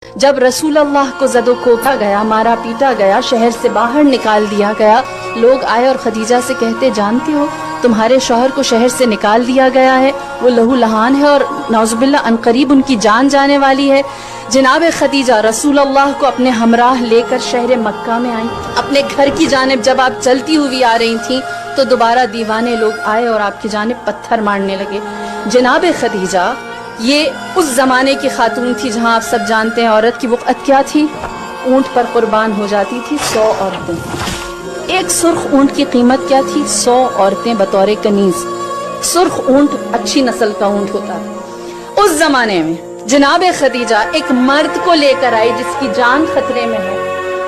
جب رسول اللہ کو زد و کوبا گیا، مارا پیٹا گیا، شہر سے باہر نکال دیا گیا، لوگ آئے اور خدیجہ سے کہتے جانتے ہو تمہارے شوہر کو شہر سے نکال دیا گیا ہے، وہ لہو لہان ہے اور نعوذ باللہ عنقریب ان کی جان جانے والی ہے۔ جناب خدیجہ رسول اللہ کو اپنے ہمراہ لے کر شہر مکہ میں آئیں۔ اپنے گھر کی جانب جب آپ چلتی ہوئی آ رہی تھیں تو دوبارہ دیوانے لوگ آئے اور آپ کی جانب پتھر مارنے لگے۔ جناب خدیجہ یہ اس زمانے کی خاتون تھی جہاں آپ سب جانتے ہیں عورت کی وقعت کیا تھی، اونٹ پر قربان ہو جاتی تھی 100 عورتیں۔ ایک سرخ اونٹ کی قیمت کیا تھی؟ 100 عورتیں بطور کنیز۔ سرخ اونٹ اچھی نسل کا اونٹ ہوتا ہے۔ اس زمانے میں جناب خدیجہ ایک مرد کو لے کر آئی جس کی جان خطرے میں ہے،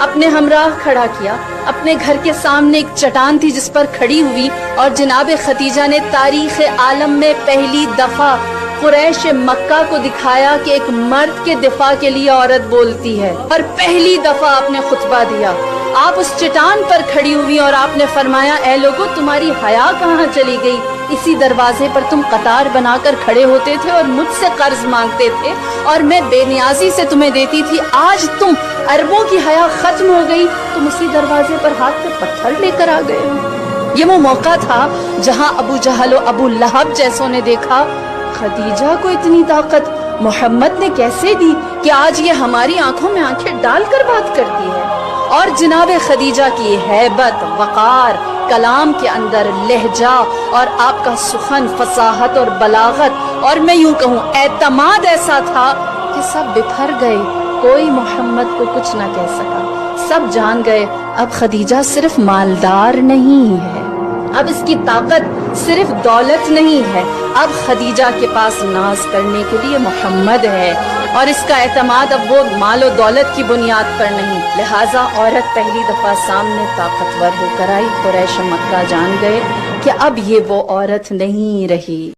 اپنے ہمراہ کھڑا کیا، اپنے گھر کے سامنے ایک چٹان تھی جس پر کھڑی ہوئی، اور جناب خدیجہ نے تاریخ عالم میں پہلی دفعہ قریش مکہ کو دکھایا کہ ایک مرد کے دفاع کے لیے عورت بولتی ہے، اور پہلی دفعہ آپ نے خطبہ دیا۔ آپ اس چٹان پر کھڑی ہوئی اور آپ نے فرمایا اے لوگو تمہاری حیا کہاں چلی گئی؟ اسی دروازے پر تم قطار بنا کر کھڑے ہوتے تھے اور مجھ سے قرض مانگتے تھے اور میں بے نیازی سے تمہیں دیتی تھی، آج تم عربوں کی حیا ختم ہو گئی، تم اسی دروازے پر ہاتھ پہ پتھر لے کر آ گئے۔ یہ وہ موقع تھا جہاں ابو جہل و ابو لہب جیسوں نے دیکھا خدیجہ کو اتنی طاقت محمد نے کیسے دی کہ آج یہ ہماری آنکھوں میں آنکھیں ڈال کر بات کرتی ہے۔ اور جناب خدیجہ کی ہیبت، وقار، کلام کے اندر لہجہ اور آپ کا سخن، فصاحت اور بلاغت اور میں یوں کہوں اعتماد ایسا تھا کہ سب بپھر گئے، کوئی محمد کو کچھ نہ کہہ سکا۔ سب جان گئے اب خدیجہ صرف مالدار نہیں ہے، اب اس کی طاقت صرف دولت نہیں ہے، اب خدیجہ کے پاس ناز کرنے کے لیے محمد ہے، اور اس کا اعتماد اب وہ مال و دولت کی بنیاد پر نہیں۔ لہٰذا عورت پہلی دفعہ سامنے طاقتور ہو کر آئی، قریش مکہ جان گئے کہ اب یہ وہ عورت نہیں رہی۔